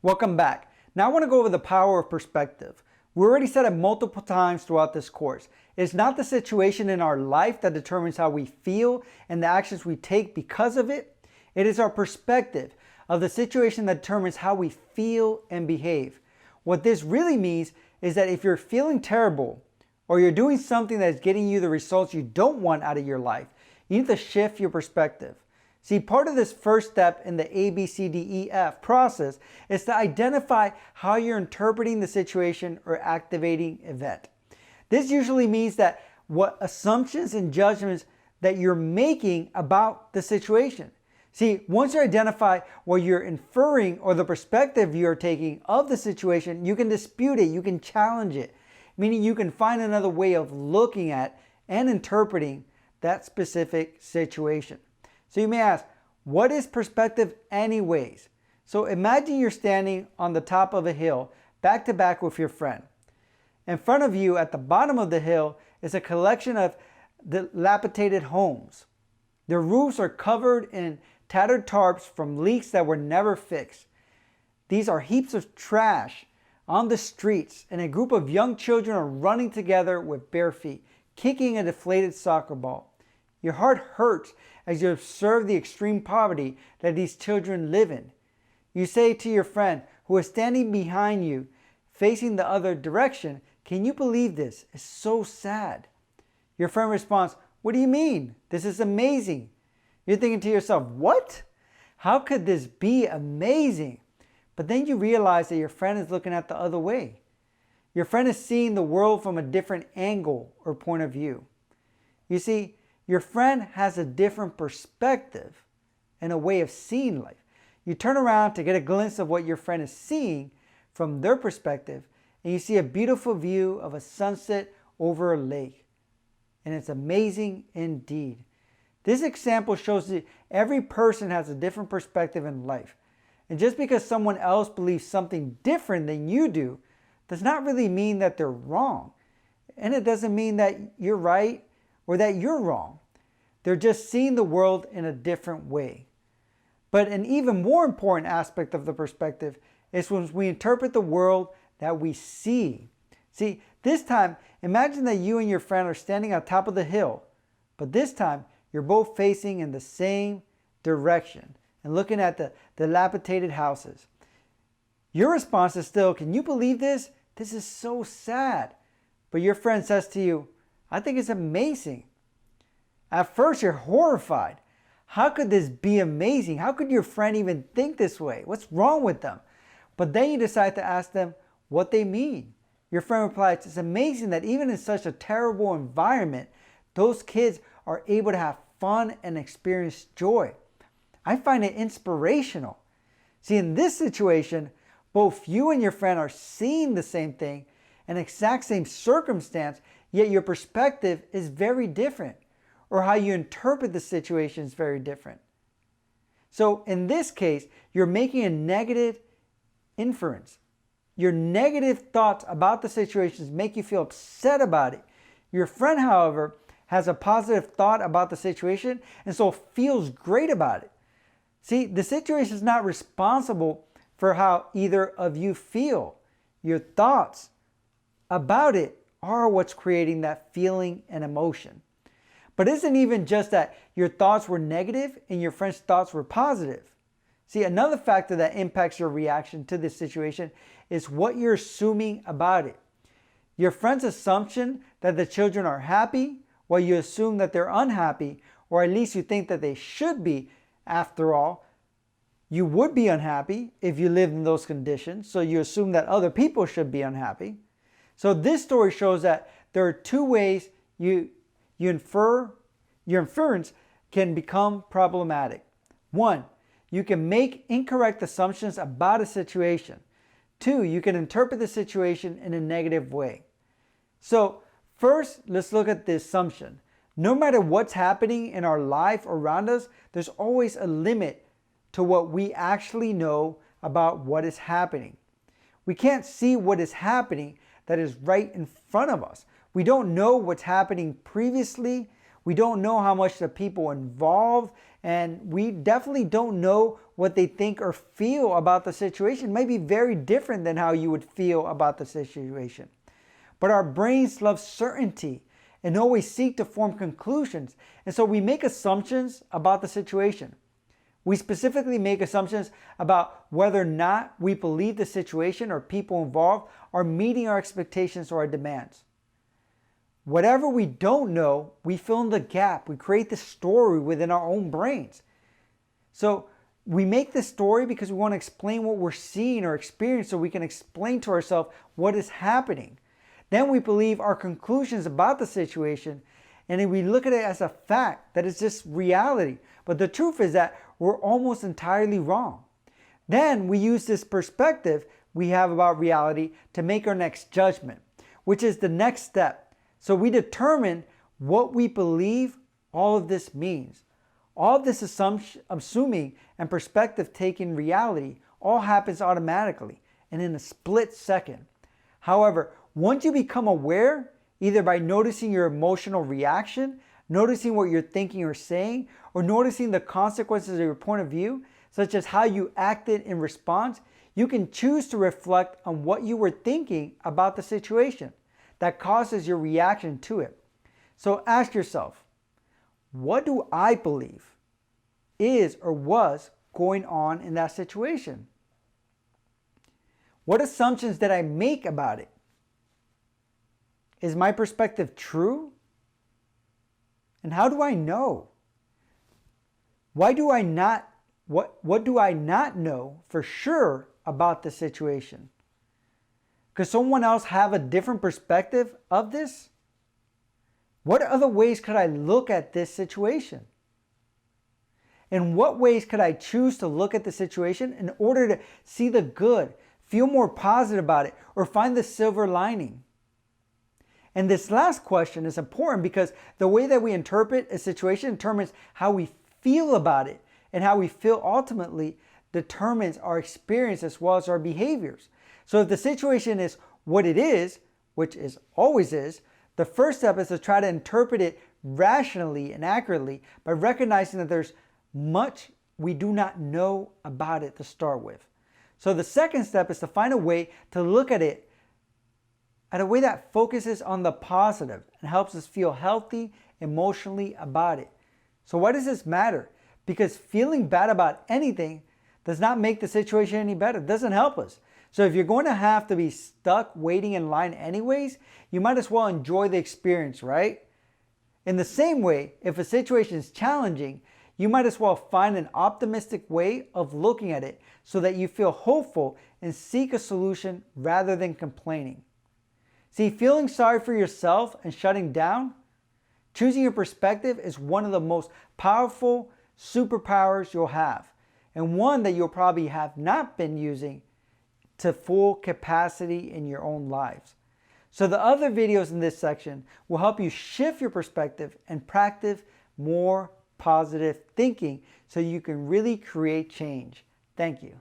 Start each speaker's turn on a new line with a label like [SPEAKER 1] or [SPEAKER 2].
[SPEAKER 1] Welcome back. Now I want to go over the power of perspective. We already said it multiple times throughout this course. It's not the situation in our life that determines how we feel and the actions we take because of it. It is our perspective of the situation that determines how we feel and behave. What this really means is that if you're feeling terrible or you're doing something that is getting you the results you don't want out of your life, you need to shift your perspective. See, part of this first step in the ABCDEF process is to identify how you're interpreting the situation or activating event. This usually means that what assumptions and judgments that you're making about the situation. See, once you identify what you're inferring or the perspective you're taking of the situation, you can dispute it, you can challenge it, meaning you can find another way of looking at and interpreting that specific situation. So you may ask, what is perspective anyways? So imagine you're standing on the top of a hill, back to back with your friend. In front of you at the bottom of the hill is a collection of dilapidated homes. Their roofs are covered in tattered tarps from leaks that were never fixed. These are heaps of trash on the streets, and a group of young children are running together with bare feet, kicking a deflated soccer ball. Your heart hurts as you observe the extreme poverty that these children live in. You say to your friend who is standing behind you, facing the other direction, "Can you believe this? It's so sad." Your friend responds, "What do you mean? This is amazing." You're thinking to yourself, "What? How could this be amazing?" But then you realize that your friend is looking at the other way. Your friend is seeing the world from a different angle or point of view. You see, your friend has a different perspective and a way of seeing life. You turn around to get a glimpse of what your friend is seeing from their perspective, and you see a beautiful view of a sunset over a lake. And it's amazing indeed. This example shows that every person has a different perspective in life. And just because someone else believes something different than you do does not really mean that they're wrong. And it doesn't mean that you're right or that you're wrong. They're just seeing the world in a different way. But an even more important aspect of the perspective is when we interpret the world that we see. See, this time, imagine that you and your friend are standing on top of the hill, but this time you're both facing in the same direction and looking at the dilapidated houses. Your response is still, "Can you believe this? This is so sad." But your friend says to you, "I think it's amazing." At first, you're horrified. How could this be amazing? How could your friend even think this way? What's wrong with them? But then you decide to ask them what they mean. Your friend replies, "It's amazing that even in such a terrible environment, those kids are able to have fun and experience joy. I find it inspirational." See, in this situation, both you and your friend are seeing the same thing, an exact same circumstance, yet your perspective is very different, or how you interpret the situation is very different. So in this case, you're making a negative inference. Your negative thoughts about the situations make you feel upset about it. Your friend, however, has a positive thought about the situation and so feels great about it. See, the situation is not responsible for how either of you feel. Your thoughts about it are what's creating that feeling and emotion. But it isn't even just that your thoughts were negative and your friend's thoughts were positive. See, another factor that impacts your reaction to this situation is what you're assuming about it. Your friend's assumption that the children are happy, while you assume that they're unhappy, or at least you think that they should be. After all, you would be unhappy if you lived in those conditions, so you assume that other people should be unhappy. So this story shows that there are two ways your inference can become problematic. One, you can make incorrect assumptions about a situation. Two, you can interpret the situation in a negative way. So first, let's look at the assumption. No matter what's happening in our life around us, there's always a limit to what we actually know about what is happening. We can't see what is happening that is right in front of us. We don't know what's happening previously. We don't know how much the people involved, and we definitely don't know what they think or feel about the situation. It may be very different than how you would feel about the situation. But our brains love certainty and always seek to form conclusions. And so we make assumptions about the situation. We specifically make assumptions about whether or not we believe the situation or people involved are meeting our expectations or our demands. Whatever we don't know, we fill in the gap. We create the story within our own brains. So we make this story because we want to explain what we're seeing or experiencing so we can explain to ourselves what is happening. Then we believe our conclusions about the situation, and then we look at it as a fact, that it's just reality. But the truth is that we're almost entirely wrong. Then we use this perspective we have about reality to make our next judgment, which is the next step. So we determine what we believe all of this means. All of this assuming and perspective taking reality all happens automatically and in a split second. However, once you become aware, either by noticing your emotional reaction, noticing what you're thinking or saying, or noticing the consequences of your point of view, such as how you acted in response, you can choose to reflect on what you were thinking about the situation that causes your reaction to it. So ask yourself, what do I believe is or was going on in that situation? What assumptions did I make about it? Is my perspective true? And how do I know? What do I not know for sure about the situation? Could someone else have a different perspective of this? What other ways could I look at this situation? In what ways could I choose to look at the situation in order to see the good, feel more positive about it, or find the silver lining? And this last question is important because the way that we interpret a situation determines how we feel about it, and how we feel ultimately determines our experience as well as our behaviors. So if the situation is what it is, which is always is, the first step is to try to interpret it rationally and accurately by recognizing that there's much we do not know about it to start with. So the second step is to find a way to look at it in a way that focuses on the positive and helps us feel healthy emotionally about it. So why does this matter? Because feeling bad about anything does not make the situation any better. It doesn't help us. So if you're going to have to be stuck waiting in line anyways, you might as well enjoy the experience, right? In the same way, if a situation is challenging, you might as well find an optimistic way of looking at it so that you feel hopeful and seek a solution rather than complaining. See, feeling sorry for yourself and shutting down, choosing your perspective is one of the most powerful superpowers you'll have, and one that you'll probably have not been using to full capacity in your own lives. So the other videos in this section will help you shift your perspective and practice more positive thinking so you can really create change. Thank you.